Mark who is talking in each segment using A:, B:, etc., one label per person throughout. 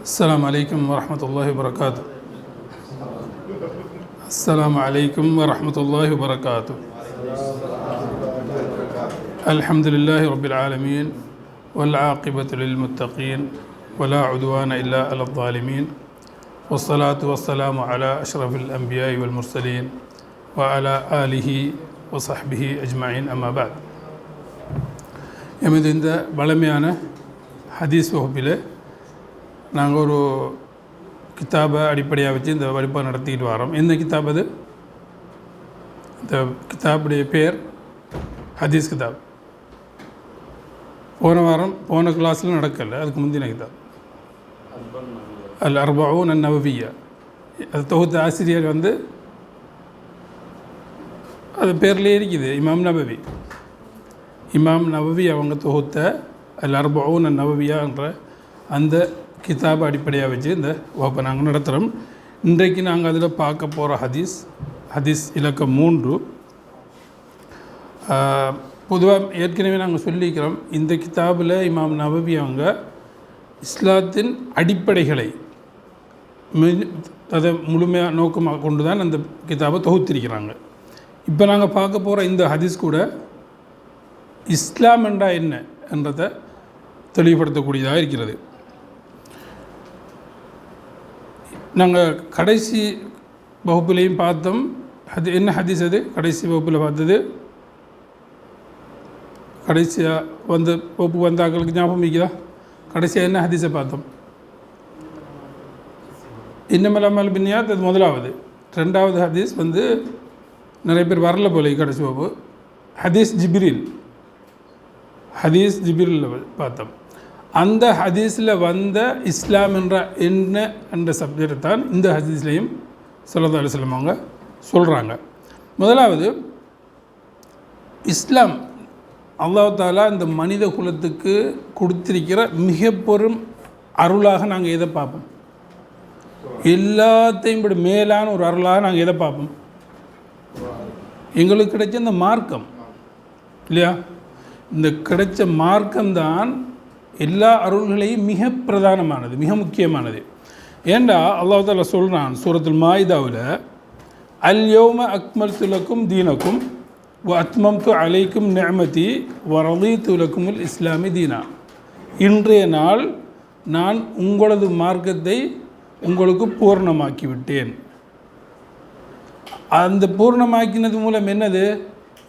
A: السلام عليكم ورحمة الله وبركاته. السلام عليكم ورحمة الله وبركاته. الحمد لله رب العالمين والعاقبة للمتقين ولا عدوان إلا على الظالمين والصلاة والسلام على أشرف الأنبياء والمرسلين وعلى آله وصحبه أجمعين. أما بعد. எமது இந்த வளமையான ஹதீஸ் வகுப்பில் நாங்கள் ஒரு கிதாபை அடிப்படையாக வச்சு இந்த வகுப்பை நடத்திக்கிட்டு வரோம். எந்த கிதாப் அது? இந்த கிதாபுடைய பேர் ஹதீஸ் கிதாப். போன கிளாஸில் நடக்கலை, அதுக்கு முந்தின கிதாப் அல் அர்பஊன் அன்-நவவிய்யா. அது தொகுத்த ஆசிரியர் அது பேர்லேயே இருக்குது, இமாம் நவவி அவங்க தொகுத்த அல் அர்பஊன் அன்-நவவிய்யான்ற அந்த கிதாபை அடிப்படையாக வச்சு இந்த வகுப்பை நாங்கள் நடத்துகிறோம். இன்றைக்கு நாங்கள் அதில் பார்க்க போகிற ஹதீஸ் இலக்கம் 3. பொதுவாக ஏற்கனவே நாங்கள் சொல்லிக்கிறோம், இந்த கிதாபில் இமாம் நவவி அவங்க இஸ்லாத்தின் அடிப்படைகளை அதை முழுமையாக நோக்கமாக கொண்டு தான் அந்த கிதாபை தொகுத்திருக்கிறாங்க. இப்போ நாங்கள் பார்க்க போகிற இந்த ஹதீஸ் கூட இஸ்லாம் என்றால் என்ன என்றதை தெளிவுபடுத்தக்கூடியதாக இருக்கிறது. நாங்கள் கடைசி வகுப்புலையும் பார்த்தோம். என்ன ஹதீஸ் அது? கடைசி வகுப்பில் பார்த்தது, கடைசியாக வகுப்புக்கு வந்தாக்களுக்கு ஞாபகம் இருக்குதா? கடைசியாக என்ன ஹதீஸை பார்த்தோம்? இன்னமல் அமல் பின்னியாத், அது முதலாவது. ரெண்டாவது ஹதீஸ் நிறைய பேர் வரல போல கடைசி வகுப்பு. ஹதீஸ் ஜிப்ரீல் பார்த்தோம். அந்த ஹதீஸில் வந்த இஸ்லாம் என்ன என்ற சப்ஜெக்ட் தான் இந்த ஹதீஸ்லையும் ஸல்லல்லாஹு அலைஹி வஸல்லம் அவங்க சொல்கிறாங்க. முதலாவது, இஸ்லாம் அல்லாஹ் தஆலா இந்த மனித குலத்துக்கு கொடுத்திருக்கிற மிக பெரும் அருளாக நாங்கள் எதை பார்ப்போம்? எல்லாத்தையும் விட மேலான ஒரு அருளாக நாங்கள் எதை பார்ப்போம்? எங்களுக்கு கிடைச்ச இந்த மார்க்கம் இல்லையா? இந்த கிடைச்ச மார்க்கம்தான் எல்லா அருள்களையும் மிக பிரதானமானது, மிக முக்கியமானது. ஏண்டா அல்லாஹ் தஆலா சொல்கிறான் சூரத்துல் மாயிதாவில், அல் யௌம அக்மல்து லக்கும் தீனக்கும் வ அத்மம்து அலைக்கும் நிஅமதி வ ரதீது லக்குமுல் இஸ்லாமி தீனா. இன்றைய நாள் நான் உங்களது மார்க்கத்தை உங்களுக்கு பூர்ணமாக்கி விட்டேன். அந்த பூர்ணமாக்கினது மூலம் என்னது?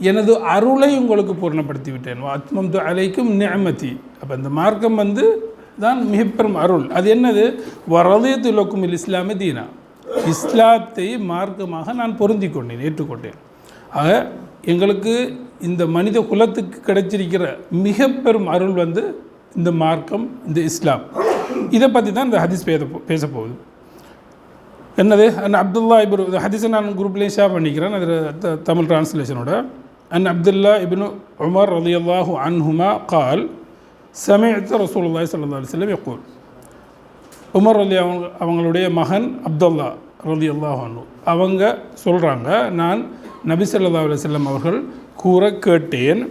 A: எனது அருளை உங்களுக்கு பூர்ணப்படுத்தி விட்டேன். அத்மம்து அலைக்கும் நிஅமதி. அப்போ இந்த மார்க்கம் தான் மிகப்பெரும் அருள். அது என்னது? வரதீது லக்குமுல் இஸ்லாமி தீனா. இஸ்லாத்தை மார்க்கமாக நான் பொருந்தி கொண்டேன், ஏற்றுக்கொண்டேன். ஆக எங்களுக்கு இந்த மனித குலத்துக்கு கிடைச்சிருக்கிற மிக பெரும் அருள் இந்த மார்க்கம், இந்த இஸ்லாம். இதை பற்றி தான் இந்த ஹதீஸ் பேச போகுது. என்னது? அப்துல்லா இப்னு ஹதீஸை நான் குரூப்லேயும் ஷேர் பண்ணிக்கிறேன், அதில் தமிழ் டிரான்ஸ்லேஷனோட. அன் அப்துல்லா இப்னு உமர் ரலியல்லாஹு அன்ஹுமா கால் சமிஅத்து ரசூலுல்லாஹி ஸல்லல்லாஹு அலைஹி வஸல்லம் யகூல். உமர் அவங்களுடைய மகன் அப்துல்லா ரலியல்லாஹு அன்ஹு அவங்க சொல்கிறாங்க, நான் நபி ஸல்லல்லாஹு அலைஹி வஸல்லம் அவர்கள் கூற கேட்டேன்,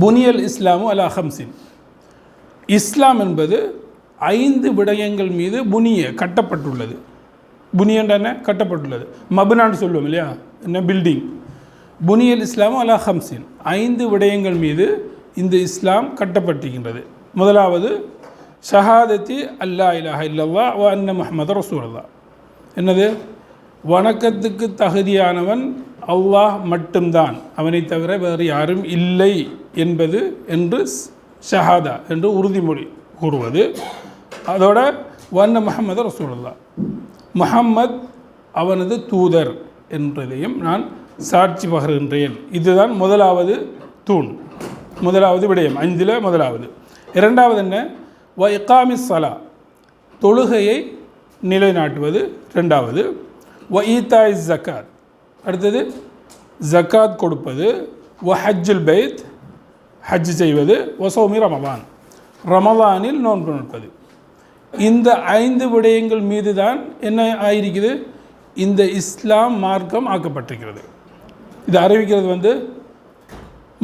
A: புனியல் இஸ்லாமு அலா ஹம்சின். இஸ்லாம் என்பது 5 விடயங்கள் மீது கட்டப்பட்டுள்ளது. புனியண்டான கட்டப்பட்டுள்ளது. மபுனான்னு சொல்லுவோம் இல்லையா, என்ன பில்டிங். புனியல் இஸ்லாமு அலா ஹம்சின், 5 விடயங்கள் மீது இந்த இஸ்லாம் கட்டப்பட்டிருக்கின்றது. முதலாவது, ஷஹாதத்தி அல்லா இலாஹ இல்லல்லாஹ் வ அன்ன முஹம்மது ரசூலுல்லாஹ். என்னது? வணக்கத்துக்கு தகுதியானவன் அல்லாஹ் மட்டும்தான், அவனை தவிர வேறு யாரும் இல்லை என்று ஷஹாதா என்று உறுதிமொழி கூறுவது. அதோட வன்ன முஹம்மது ரசூலுல்லாஹ், முஹம்மத் அவனது தூதர் என்றதையும் நான் சாட்சி பகர்கின்றேன். இதுதான் முதலாவது தூண், முதலாவது விடயம். 5ல் முதலாவது. இரண்டாவது என்ன? வ இகாமிஸ் ஸலா, தொழுகையை நிலைநாட்டுவது. இரண்டாவது. வ ஈதாயிஸ் ஜக்காத், அடுத்தது ஜக்காத் கொடுப்பது. வ ஹஜ்ஜுல் பைத், ஹஜ் செய்வது. வ ஸௌமி ரமலான், ரமலானில் நோன்பு நோற்பது. இந்த 5 விடயங்கள் மீது தான் என்ன ஆயிருக்குது? இந்த இஸ்லாம் மார்க்கம் ஆக்கப்பட்டிருக்கிறது. இது அறிவிக்கிறது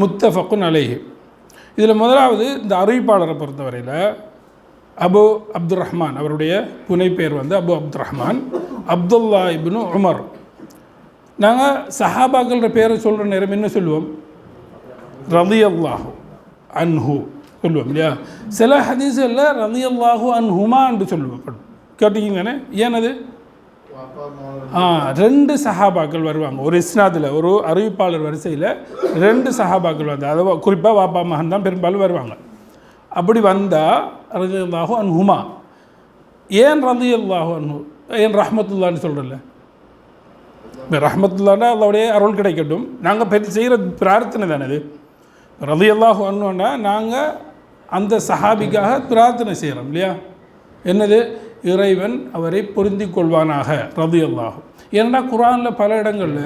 A: முத்தஃபக்குன் அலைஹி. இதில் முதலாவது, இந்த அறிவிப்பாளரை பொறுத்தவரையில் அபு அப்துல் ரஹ்மான், அவருடைய புனை பேர் வந்து அபு அப்துல் ரஹ்மான், அப்துல்லா இப்னு உமர். நாங்கள் சஹாபாக்களோட பேரை சொல்கிற நேரம் என்ன சொல்லுவோம்? ரலியல்லாஹு அன்ஹு சொல்லுவோம் இல்லையா? சில ஹதீஸ்களில் ரலியல்லாஹு அன்ஹுமா என்று சொல்லுவோம். கேட்டீங்கன்னு ஏனது? ரெண்டு சஹாபாக்கள் வருவாங்க ஒரு இஸ்னாதில், ஒரு அறிவிப்பாளர் வரிசையில் ரெண்டு சஹாபாக்கள் வந்து, அதை குறிப்பாக வாப்பா மகன் தான் பெரும்பாலும் வருவாங்க. அப்படி வந்தால் ரலியல்லாஹு அன்ஹுமா. ஏன் ரலியல்லாஹு அன்ஹு, ஏன் ரஹ்மத்துல்லான்னு சொல்கிறல்ல? ரஹ்மத்துல்லான்னா அதோடைய அருள் கிடைக்கட்டும், நாங்கள் செய்கிற பிரார்த்தனை தானே அது. ரலியல்லாஹு அன்ஹுன்னா நாங்கள் அந்த சஹாபிக்காக பிரார்த்தனை செய்கிறோம் இல்லையா? என்னது? இறைவன் அவரை பொருந்தி கொள்வானாக ரலியல்லாஹு. ஏன்னா குர்ஆனில் பல இடங்களில்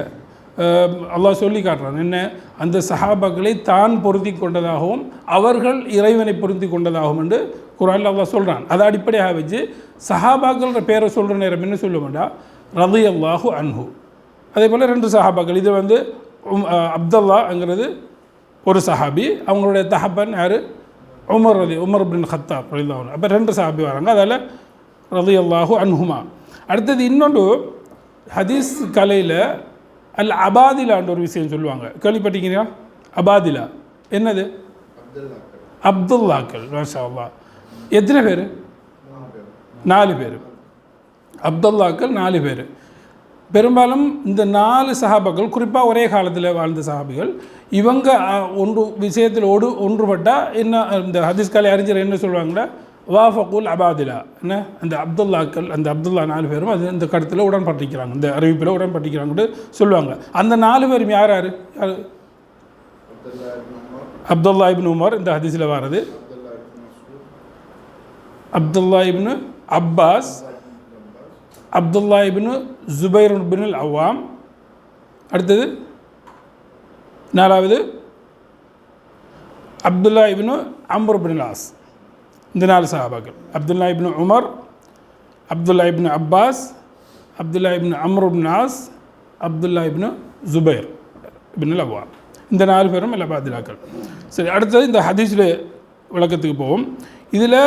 A: அல்லாஹ் சொல்லி காட்டுறான் என்ன, அந்த சஹாபாக்களை தான் பொருந்தி கொண்டதாகவும் அவர்கள் இறைவனை பொருந்தி கொண்டதாகவும் என்று குர்ஆனில் அல்லாஹ் சொல்கிறான். அதை அடிப்படையாக வச்சு சஹாபாக்கள்ன்ற பேரை சொல்கிற நேரம் என்ன சொல்ல வேண்டாம்? ரலியல்லாஹு அன்ஹு. அதே போல் ரெண்டு சஹாபாக்கள், இது வந்து அப்துல்லாங்கிறது ஒரு சஹாபி, அவங்களுடைய தஹப்பன் யார்? உமர் பின் கத்தாப் ரலியல்லாஹு அன்ஹு. அப்போ ரெண்டு சஹாபி வராங்க, அதில் ரலியல்லாஹு அன்ஹுமா. அடுத்தது இன்னொன்று ஹதீஸ் கலையில் அல் அபாதிலான்ற ஒரு விஷயம் சொல்லுவாங்க, கேள்விப்பட்டீங்களா? அபாதிலா என்னது? அப்துல்லாக்கள். மாஷா அல்லாஹ். எத்தனை பேர்? 4 பேர். அப்துல்லாக்கள் 4 பேர். பெரும்பாலும் இந்த 4 சஹாபாக்கள் குறிப்பாக ஒரே காலத்தில் வாழ்ந்த சஹாபிகள். இவங்க ஒன்று விஷயத்தில் ஒன்றுபட்டால் என்ன, இந்த ஹதீஸ் கலை அறிஞர் என்ன சொல்லுவாங்கன்னா வாஃபகுல் அபாதிலா, என்ன அந்த அப்துல்லாக்கள், அந்த அப்துல்லா 4 பேரும் அது இந்த கருத்தில் உடன்பட்டிருக்கிறாங்க, இந்த அறிவிப்பில் உடன்பட்டிருக்கிறாங்கன்னு சொல்லுவாங்க. அந்த 4 பேரும் யார் யார்? அப்துல்லா இப்னு உமர் இந்த ஹதீஸில் வர்றது, அப்துல்லா இப்னு அப்பாஸ், அப்துல்லா இப்னு ஜுபைர் பின் அல் அவாம், அடுத்தது 4வது அப்துல்லா இப்னு அம்ர் பின் ஆஸ். இந்த 4 சஹாபாக்கள், அப்துல்லா இப்னு உமர், அப்துல்லா இப்னு அப்பாஸ், அப்துல்லா இப்னு அம்ர் பின் ஆஸ், அப்துல்லா இப்னு ஜுபைர் பின் அல் அவாம். இந்த 4 பேரும் எல்லா பாதிலாக்கள். சரி, அடுத்தது இந்த ஹதீஸில் விளக்கத்துக்கு போவோம். இதில்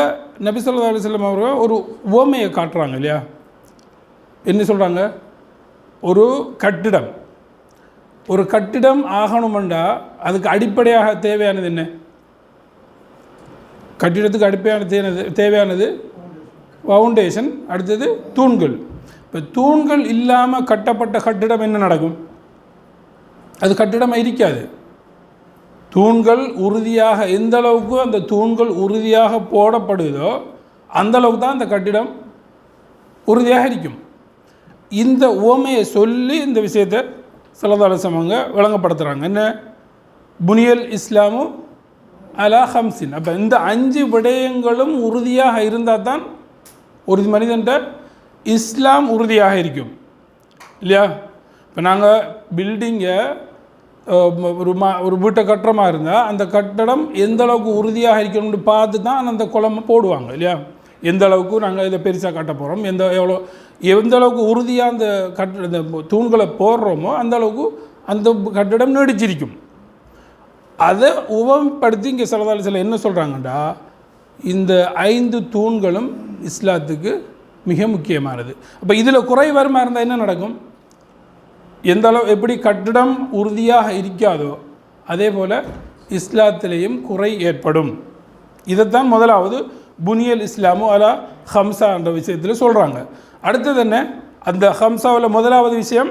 A: நபி ஸல்லல்லாஹு அலைஹி வஸல்லம் அவர்கள் ஒரு உவமையை காட்டுறாங்க இல்லையா? என்ன சொல்கிறாங்க? ஒரு கட்டிடம் ஆகணுமெண்டா அதுக்கு அடிப்படையாக தேவையானது என்ன? கட்டிடத்துக்கு தேவையானது ஃபவுண்டேஷன், அடுத்தது தூண்கள். இப்போ தூண்கள் இல்லாமல் கட்டப்பட்ட கட்டிடம் என்ன நடக்கும்? அது கட்டிடமாக இருக்காது. தூண்கள் உறுதியாக, எந்த அளவுக்கு அந்த தூண்கள் உறுதியாக போடப்படுதோ அந்த அளவுக்கு தான் அந்த கட்டிடம் உறுதியாக இருக்கும். இந்த உவமையை சொல்லி இந்த விஷயத்தை ஸல்லல்லாஹு அலைஹி வஸல்லம் விளங்கப்படுத்துகிறாங்க. என்ன? புனியல் இஸ்லாமு அலா ஹம்சின். அப்போ இந்த 5 விடயங்களும் உறுதியாக இருந்தால் தான் ஒரு மனிதன்ட்ட இஸ்லாம் உறுதியாக இருக்கும் இல்லையா? இப்போ நாங்கள் பில்டிங்கை ஒரு வீட்டை கட்டுறமாக இருந்தால் அந்த கட்டடம் எந்த அளவுக்கு உறுதியாக இருக்கணும்னு பார்த்து தான் அந்த குளமை போடுவாங்க இல்லையா? எந்த அளவுக்கு நாங்கள் இதை பெருசாக கட்ட போகிறோம், எந்த அளவுக்கு உறுதியாக அந்த தூண்களை போடுறோமோ அந்த அளவுக்கு அந்த கட்டிடம் நீடிச்சிருக்கும். அதை உவமைப்படுத்தி இங்கே ஸல்லல்லாஹு அலைஹி வஸல்லம் என்ன சொல்கிறாங்கண்டா, இந்த 5 தூண்களும் இஸ்லாத்துக்கு மிக முக்கியமானது. அப்போ இதில் குறைவரமாக இருந்தால் என்ன நடக்கும்? எந்த அளவு எப்படி கட்டிடம் உறுதியாக இருக்காதோ அதே போல் இஸ்லாத்திலேயும் குறை ஏற்படும். இதைத்தான் முதலாவது புனியல் இஸ்லாமு அலா ஹம்சா என்ற விஷயத்தில் சொல்கிறாங்க. அடுத்தது என்ன? அந்த ஹம்சாவில் முதலாவது விஷயம்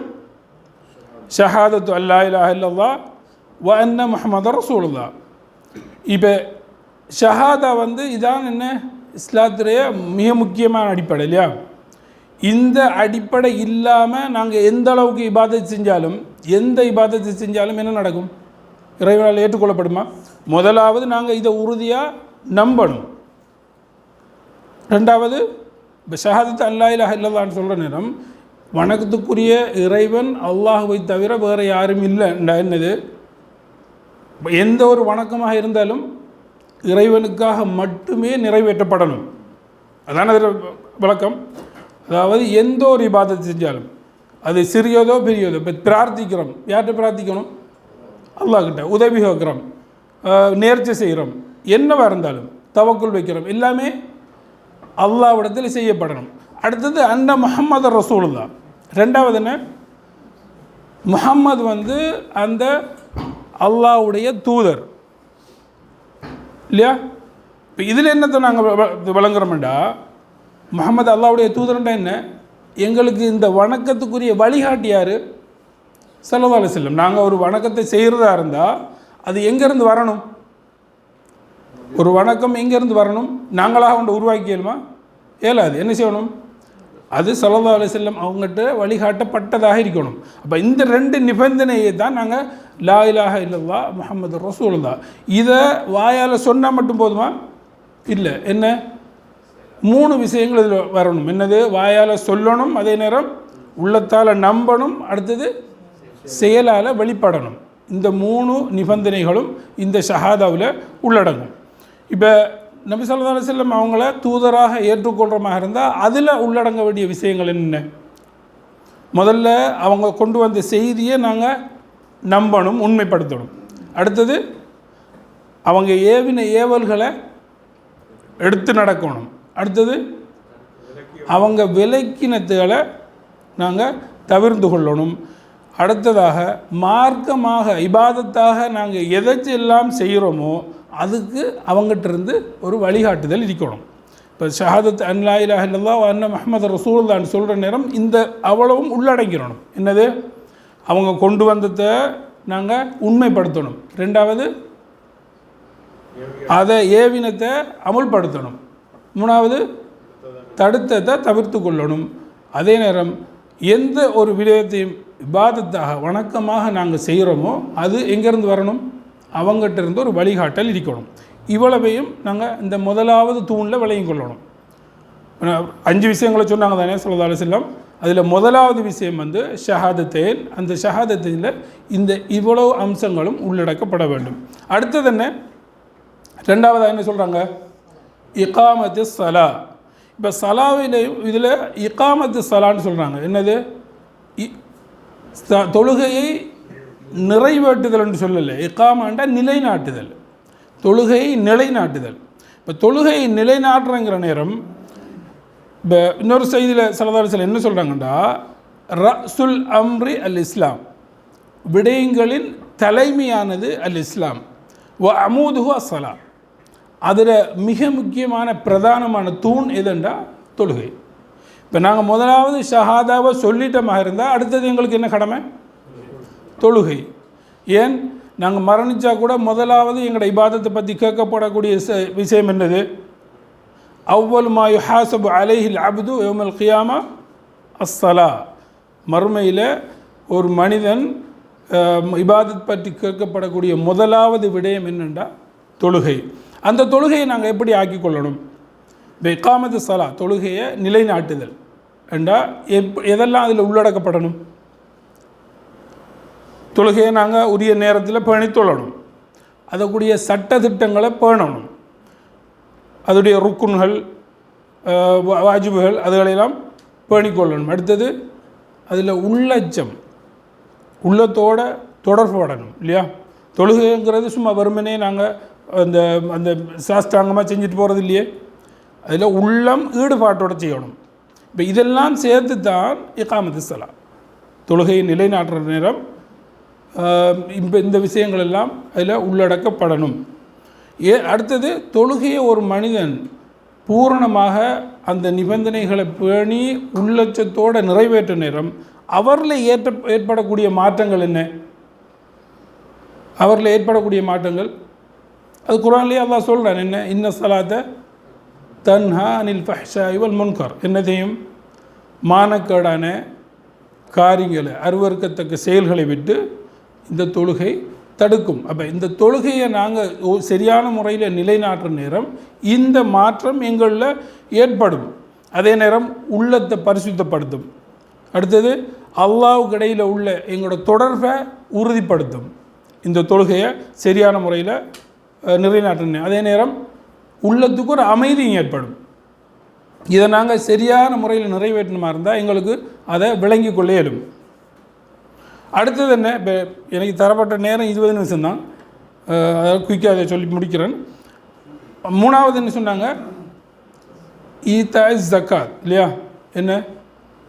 A: ஷஹாதத்து அல்லா இலாஹ இல்லல்லாஹ் வ அன்ன முஹம்மது ரசூலுல்லாஹ். இப்போ ஷஹாதா இதான் என்ன, இஸ்லாத்திலேயே மிக முக்கியமான அடிப்படை இல்லையா? இந்த அடிப்படை இல்லாமல் நாங்கள் எந்த அளவுக்கு இபாதத் செஞ்சாலும், எந்த இபாதத்தை செஞ்சாலும் என்ன நடக்கும்? இறைவனால் ஏற்றுக்கொள்ளப்படுமா? முதலாவது நாங்கள் இதை உறுதியாக நம்பணும். ரெண்டாவது இப்போ ஷஹாதத்து அல்லா இலாஹ இல்லல்லாஹ்னு சொல்கிற நேரம் வணக்கத்துக்குரிய இறைவன் அல்லாஹ்வை தவிர வேறு யாரும் இல்லை. என்னது? எந்த ஒரு வணக்கமாக இருந்தாலும் இறைவனுக்காக மட்டுமே நிறைவேற்றப்படணும். அதான விளக்கம். அதாவது எந்த ஒரு இபாதத்தை செஞ்சாலும் அது சிறியதோ பெரியதோ, இப்போ பிரார்த்திக்கிறோம், யார்கிட்ட பிரார்த்திக்கணும்? அல்லாஹ்கிட்ட. உதவி கேட்குறோம், நேர்ச்சி செய்கிறோம், என்னவாக இருந்தாலும் தவக்குள் வைக்கிறோம், எல்லாமே அல்லாஹ்விடத்தில் செய்யப்படணும். அடுத்தது அன்ன முஹம்மது ரசூலுல்லாஹ். ரெண்டாவது என்ன, முஹம்மது வந்து அந்த அல்லாஹ்வுடைய தூதர் இல்லையா? இப்போ இதில் என்னத்தை நாங்கள் வழங்குறோம்டா, முஹம்மது அல்லாஹ்வுடைய தூதர்ன்றா என்ன, எங்களுக்கு இந்த வணக்கத்துக்குரிய வழிகாட்டி யார்? ஸல்லல்லாஹு அலைஹி வஸல்லம். நாங்கள் ஒரு வணக்கத்தை செய்கிறதா இருந்தால் அது எங்கேருந்து வரணும்? ஒரு வணக்கம் எங்கேருந்து வரணும்? நாங்களாக கொண்டு உருவாக்கியலுமா? ஏலாது. என்ன செய்யணும்? அது ஸல்லல்லாஹு அலைஹி வஸல்லம் அவங்ககிட்ட வழிகாட்டப்பட்டதாக இருக்கணும். அப்போ இந்த ரெண்டு நிபந்தனையை தான் நாங்கள் லா இலாஹ இல்லல்லாஹ் முஹம்மது ரசூலுல்லாஹ் இதை வாயால் சொன்னால் மட்டும் போதுமா? இல்லை. என்ன, 3 விஷயங்கள் இதில் வரணும். என்னது? வாயால் சொல்லணும், அதே நேரம் உள்ளத்தால் நம்பணும், அடுத்தது செயலால் வெளிப்படணும். இந்த 3 நிபந்தனைகளும் இந்த ஷஹாதாவில் உள்ளடங்கும். இப்போ நபி ஸல்லல்லாஹு அலைஹி வஸல்லம் அவங்கள தூதராக ஏற்றுக்கொள்கிறமாக இருந்தால் அதில் உள்ளடங்க வேண்டிய விஷயங்கள் என்ன? முதல்ல அவங்க கொண்டு வந்த செய்தியை நாங்கள் நம்பணும், உண்மைப்படுத்தணும். அடுத்தது அவங்க ஏவின ஏவல்களை எடுத்து நடக்கணும். அடுத்தது அவங்க விலக்கினத்துகளை நாங்கள் தவிர்த்து கொள்ளணும். அடுத்ததாக மார்க்கமாக இபாதத்தாக நாங்கள் எதைச்செல்லாம் செய்கிறோமோ அதுக்கு அவங்ககிட்டருந்து ஒரு வழிகாட்டுதல் இருக்கணும். இப்போ ஷஹாதத் அன் லா இலாஹ இல்லல்லாஹ் வ அன்ன முஹம்மது ரசூலுல்லாஹ்னு சொல்கிற நேரம் இந்த அவ்வளவும் உள்ளடங்கிடணும். என்னது? அவங்க கொண்டு வந்ததை நாங்கள் உண்மைப்படுத்தணும். ரெண்டாவது அதை ஏவினத்தை அமுல்படுத்தணும். மூணாவது தடுத்ததை தவிர்த்து கொள்ளணும். அதே நேரம் எந்த ஒரு விடயத்தையும் இபாதத்தாக வணக்கமாக நாங்கள் செய்கிறோமோ அது எங்கேருந்து வரணும்? அவங்ககிட்ட இருந்து ஒரு வழிகாட்டல் இருக்கணும். இவ்வளவையும் நாங்கள் இந்த முதலாவது தூணில் விளங்கி கொள்ளணும். 5 விஷயங்களை சொன்னாங்க தானே ஸல்லல்லாஹு அலைஹி வஸல்லம். அதில் முதலாவது விஷயம் வந்து ஷஹாதத்தேன். அந்த ஷஹாதத்தில் இந்த இவ்வளவு அம்சங்களும் உள்ளடக்கப்பட வேண்டும். அடுத்தது என்ன? ரெண்டாவதாக என்ன சொல்கிறாங்க? இகாமத்து ஸலா. இப்போ சலாவிலையும் இதில் இகாமத்து ஸலான்னு சொல்கிறாங்க. என்னது? தொழுகையை நிறைவேற்றுதல் என்று சொல்லலை. இகாமண்டா நிலைநாட்டுதல், தொழுகையை நிலைநாட்டுதல். இப்போ தொழுகையை நிலைநாட்டுறங்கிற நேரம் இப்போ இன்னொரு செய்தியில் ஸல்லல்லாஹு அலைஹி வஸல்லம் என்ன சொல்கிறாங்கண்டா, ரஸுல் அம்ரி அல் இஸ்லாம், விடயங்களின் தலைமையானது அல் இஸ்லாம், வ அமூதுஹு அஸ்ஸலா, அதில் மிக முக்கியமான பிரதானமான தூண் எதுண்டா தொழுகை. இப்போ நாங்கள் முதலாவது ஷஹாதாவை சொல்லிட்டமாக இருந்தால் அடுத்தது எங்களுக்கு என்ன கடமை? தொழுகை. ஏன்? நாங்கள் மரணித்தா கூட முதலாவது எங்களோட இபாதத்தை பற்றி கேட்கப்படக்கூடிய விஷயம் என்னது? அவ்வல் மா யுஹாஸபு அலைஹில் அப்து யௌமல் கியாமா அஸ்ஸலா. மறுமையில் ஒரு மனிதன் இபாதத் பற்றி கேட்கப்படக்கூடிய முதலாவது விடயம் என்னென்றா தொழுகை. அந்த தொழுகையை நாங்கள் எப்படி ஆக்கிக்கொள்ளணும்? இகாமத்து ஸலா, தொழுகையை நிலைநாட்டுதல் என்றால் எதெல்லாம் அதில் உள்ளடக்கப்படணும்? தொழுகையை நாங்கள் உரிய நேரத்தில் பேணி தொழணும், அதற்குரிய சட்டத்திட்டங்களை பேணணும், அதோடைய ருக்குன்கள் வாஜிபுகள் அதுகளெல்லாம் பேணிக்கொள்ளணும். அடுத்தது அதில் உள்ளச்சம், உள்ளத்தோடு தொடர்புடணும் இல்லையா? தொழுகைங்கிறது சும்மா வெறுமனே நாங்கள் அந்த அந்த சாஸ்திராங்கமாக செஞ்சுட்டு போகிறது இல்லையே, அதில் உள்ளம் ஈடுபாட்டோடு செய்யணும். இப்போ இதெல்லாம் சேர்த்து தான் இகாமத்து ஸலா, தொழுகையை நிலைநாட்டுற நேரம் இப்போ இந்த விஷயங்கள் எல்லாம் அதில் உள்ளடக்கப்படணும். அடுத்தது தொழுகையை ஒரு மனிதன் பூரணமாக அந்த நிபந்தனைகளை பேணி உள்ளச்சத்தோடு நிறைவேற்ற நேரம் அவரில் ஏற்படக்கூடிய மாற்றங்கள் என்ன? அவரில் ஏற்படக்கூடிய மாற்றங்கள் அது குர்ஆன்லேயே அல்லாஹ் சொல்கிறான். என்ன? இன்ன ஸலாத்த தன்ஹா அனில் ஃபஹ்ஷாஇ வல் முன்கர். என்னதையும் மானக்கேடான காரியங்களை, அருவருக்கத்தக்க செயல்களை விட்டு இந்த தொழுகை தடுக்கும். அப்போ இந்த தொழுகையை நாங்கள் சரியான முறையில் நிலைநாட்டுற நேரம் இந்த மாற்றம் எங்களில் ஏற்படும். அதே நேரம் உள்ளத்தை பரிசுத்தப்படுத்தும். அடுத்தது அல்லாஹ்வுக்கு இடையில் உள்ள எங்களோட தொடர்பை உறுதிப்படுத்தும். இந்த தொழுகையை சரியான முறையில் நிலைநாட்டின அதே நேரம் உள்ளத்துக்கு ஒரு அமைதியும் ஏற்படும். இதை நாங்கள் சரியான முறையில் நிறைவேற்றணுமா இருந்தால் எங்களுக்கு அதை விளங்கி கொள்ள இயலும். அடுத்தது என்ன? இப்போ எனக்கு தரப்பட்ட நேரம் 20 நிமிஷம் தான், அதாவது குயிக்காக அதை சொல்லி முடிக்கிறேன். மூணாவது என்ன சொன்னாங்க? ஈதாய் ஜக்காத் இல்லையா, என்ன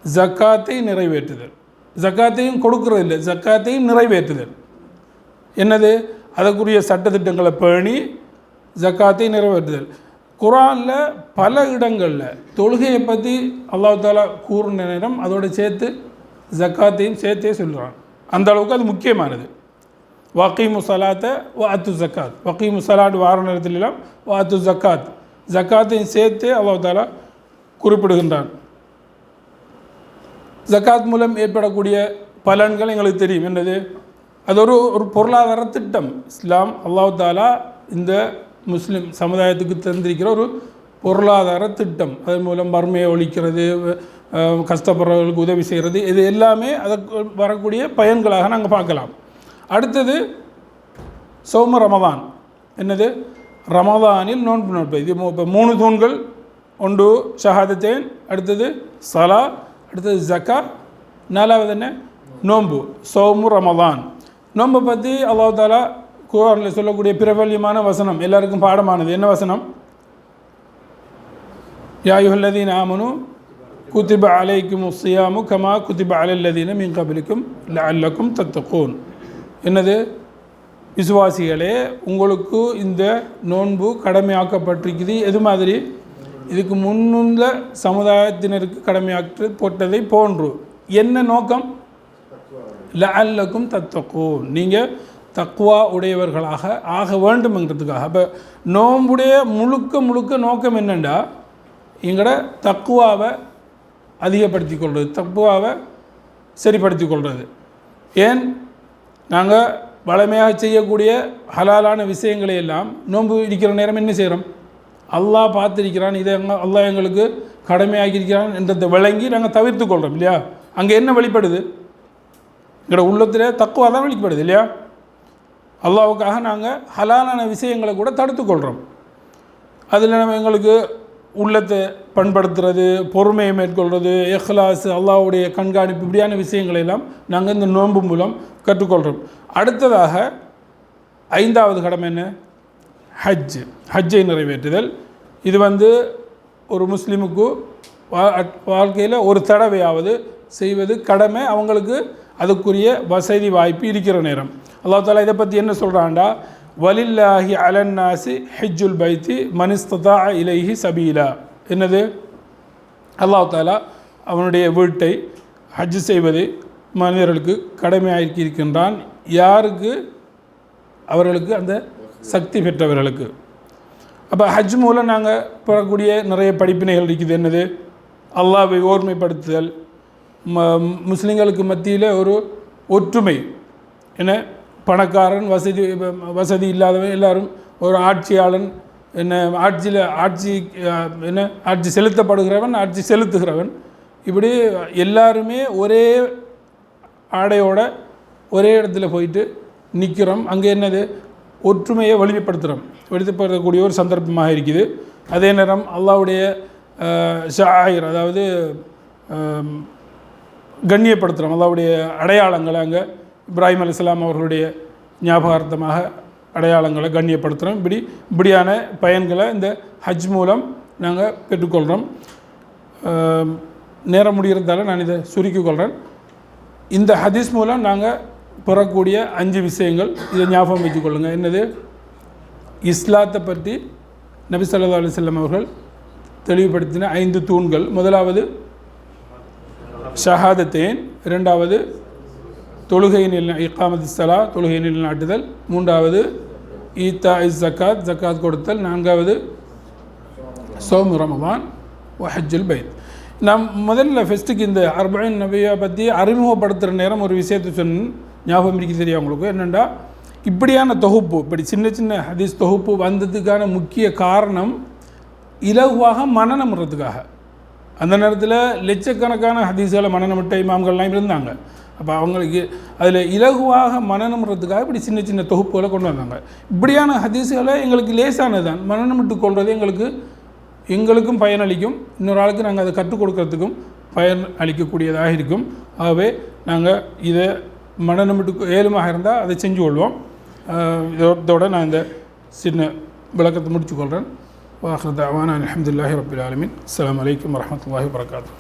A: ஜக்காத்தை நிறைவேற்றுதல், ஜக்காத்தையும் கொடுக்கறது இல்லை, ஜக்காத்தையும் நிறைவேற்றுதல் என்னது, அதற்குரிய சட்டத்திட்டங்களை பேணி ஜக்காத்தை நிறைவேற்றுதல். குர்ஆனில் பல இடங்களில் தொழுகையை பற்றி அல்லாஹ் தாலா கூறின நேரம் அதோடு சேர்த்து ஜக்காத்தையும் சேர்த்தே சொல்கிறான். அந்த அளவுக்கு அது முக்கியமானது. வக்கீமு சலாத்தை வாத்து ஜக்காத், வக்கீமு சலாட் வார நேரத்திலாம் வாத்து ஜக்காத், ஜக்காத்தையும் சேர்த்தே அல்லாஹ் தாலா குறிப்பிடுகின்றான். ஜக்காத் மூலம் ஏற்படக்கூடிய பலன்கள் எங்களுக்கு தெரியும். என்னது, அது ஒரு பொருளாதார திட்டம். இஸ்லாம் அல்லாஹ் தாலா இந்த முஸ்லீம் சமுதாயத்துக்கு தந்திருக்கிற ஒரு பொருளாதார திட்டம். அதன் மூலம் வறுமையை ஒழிக்கிறது, கஷ்டப்படுறவர்களுக்கு உதவி செய்கிறது, இது எல்லாமே அதற்கு வரக்கூடிய பயன்களாக நாங்கள் பார்க்கலாம். அடுத்தது சௌம ரமதான். என்னது, ரமதானில் நோன்பு நோட்பது. இது இப்போ 3 தூண்கள். ஒன்று ஷஹாதத்தேன், அடுத்தது சலா, அடுத்தது ஜக்கா, 4வது என்ன, நோன்பு. சௌமு ரமதான். நோன்பை பற்றி அல்லாஹ் தாலா குர்ஆனில் சொல்லக்கூடிய பிரபல்யமான வசனம் எல்லாருக்கும் பாடமானது. என்ன வசனம்? யா அய்யுஹல்லதீன ஆமனு குத்திப அலைக்குமுஸ் ஸியாமு கமா குத்திப அலல்லதீன மின் கப்லிக்கும் லஅல்லக்கும் தத்தகூன். என்னது, விசுவாசிகளே உங்களுக்கு இந்த நோன்பு கடமையாக்கப்பட்டிருக்குது. எது மாதிரி? இதுக்கு முன்னுள்ள சமுதாயத்தினருக்கு கடமையாற்று போட்டதை போன்று. என்ன நோக்கம்? லஅல்லக்கும் தத்தகூன், நீங்கள் தக்வா உடையவர்களாக ஆக வேண்டும்ங்கிறதுக்காக. அப்போ நோன்புடைய முழுக்க நோக்கம் என்னென்னா, எங்களோட தக்வாவை அதிகப்படுத்தி கொள்வது, தக்வாவை சரிப்படுத்தி கொள்வது. ஏன் நாங்கள் வளமையாக செய்யக்கூடிய ஹலாலான விஷயங்களை எல்லாம் நோன்பு இருக்கிற நேரம் என்ன செய்கிறோம்? அல்லாஹ் பார்த்துருக்கிறான், இதை அல்லாஹ் எங்களுக்கு கடமையாக்கியிருக்கிறான் என்றதை விளங்கி நாங்கள் தவிர்த்து கொள்கிறோம் இல்லையா? அங்கே என்ன வெளிப்படுது? எங்களோட உள்ளத்தில் தக்குவா தான் வெளிப்படுது இல்லையா? அல்லாஹ்வுக்காக நாங்கள் ஹலாலான விஷயங்களை கூட தடுத்து கொள்கிறோம். அதில் நம்ம எங்களுக்கு உள்ளத்தை பண்படுத்துறது, பொறுமையை மேற்கொள்வது, இஹ்லாஸ், அல்லாஹ்வுடைய கண்காணிப்பு, இப்படியான விஷயங்களை எல்லாம் நாங்கள் இந்த நோன்பு மூலம் கற்றுக்கொள்கிறோம். அடுத்ததாக 5வது கடமை என்ன? ஹஜ்ஜை நிறைவேற்றுதல். இது ஒரு முஸ்லீமுக்கு வாழ்க்கையில் ஒரு தடவையாவது செய்வது கடமை. அவங்களுக்கு அதுக்குரிய வசதி வாய்ப்பு இருக்கிற நேரம். அல்லாஹ் தாலா இதை பற்றி என்ன சொல்கிறான்டா, வலில்லாஹி அலன்னாசி ஹஜ்ஜுல் பைத்தி மனிஸ்ததா இலைஹி சபீலா. என்னது, அல்லாஹ் தாலா அவனுடைய வீட்டை ஹஜ் செய்வதை மனிதர்களுக்கு கடமையாக்கி இருக்கின்றான். யாருக்கு? அவர்களுக்கு, அந்த சக்தி பெற்றவர்களுக்கு. அப்போ ஹஜ் மூலம் நாங்கள் பெறக்கூடிய நிறைய படிப்பினைகள் இருக்குது. என்னது, அல்லாஹ்வை ஓர்மைப்படுத்துதல், முஸ்லீம்களுக்கு மத்தியில் ஒரு ஒற்றுமை. என்ன, பணக்காரன் வசதி இல்லாதவன் எல்லாரும், ஒரு ஆட்சியாளன் என்ன, ஆட்சி செலுத்தப்படுகிறவன், ஆட்சி செலுத்துகிறவன், இப்படி எல்லாருமே ஒரே ஆடையோட ஒரே இடத்துல போயிட்டு நிற்கிறோம். அங்கே என்னது, ஒற்றுமையை வெளிப்படுத்தக்கூடிய ஒரு சந்தர்ப்பமாக இருக்குது. அதே நேரம் அல்லாஹ்வுடைய ஷாயிர், அதாவது கண்ணியப்படுத்துகிறோம். அல்லாஹ்வுடைய அடையாளங்களை அங்கே இப்ராஹிம் அலைஹிஸ்ஸலாம் அவர்களுடைய ஞாபகார்த்தமாக அடையாளங்களை கண்ணியப்படுத்துகிறோம். இப்படியான பயன்களை இந்த ஹஜ் மூலம் நாங்கள் பெற்றுக்கொள்கிறோம். நேரம் முடிகிறதால நான் இதை சுருக்கிக் கொள்கிறேன். இந்த ஹதீஸ் மூலம் நாங்கள் பெறக்கூடிய 5 விஷயங்கள், இதை ஞாபகம் வச்சுக்கொள்ளுங்கள். என்னது, இஸ்லாத்தை பற்றி நபி ஸல்லல்லாஹு அலைஹி வஸல்லம் அவர்கள் தெளிவுபடுத்தின 5 தூண்கள். முதலாவது ஷஹாதத்தேன், 2வது தொழுகையின் இகாமத்து ஸலா, தொழுகை நிலைநாட்டுதல், 3வது ஈத்தா ஜக்காத், ஜக்காத் கொடுத்தல், 4வது சௌம் ரமதான் ஹஜ்ஜுல் பைத். நாம் முதல்ல ஃபஸ்ட்டுக்கு இந்த 40 நபியை பற்றி அறிமுகப்படுத்துகிற நேரம் ஒரு விஷயத்தை ஞாபகம் இருக்க தெரியும் உங்களுக்கு. என்னென்னா, இப்படியான தொகுப்பு, இப்படி சின்ன ஹதீஸ் தொகுப்பு வந்ததுக்கான முக்கிய காரணம் இலகுவாக மனநம்றதுக்காக. அந்த நேரத்தில் லட்சக்கணக்கான ஹதீஸ்களை மனநமிட்ட இமாம்கள்லாம் இருந்தாங்க. அப்போ அவங்களுக்கு அதில் இலகுவாக மனநம்றதுக்காக இப்படி சின்ன தொகுப்புகளை கொண்டு வந்தாங்க. இப்படியான ஹதீஸ்களை எங்களுக்கு லேசானது தான், மனநமிட்டு கொள்வது எங்களுக்கும் பயனளிக்கும், இன்னொரு ஆளுக்கு நாங்கள் அதை கற்றுக் கொடுக்கறதுக்கும் பயன் அளிக்கக்கூடியதாக இருக்கும். ஆகவே நாங்கள் இதை மனநமிட்டு ஏழுமாக இருந்தால் அதை செஞ்சு கொள்வோம். இதோட நான் இந்த சின்ன விளக்கத்தை முடித்துக்கொள்கிறேன். வாஹிரு தஅவானா அல்ஹம்துலில்லாஹி ரப்பில் ஆலமீன். அஸ்ஸலாமு அலைக்கும் வரஹ்மத்துல்லாஹி வபரகாத்துஹு.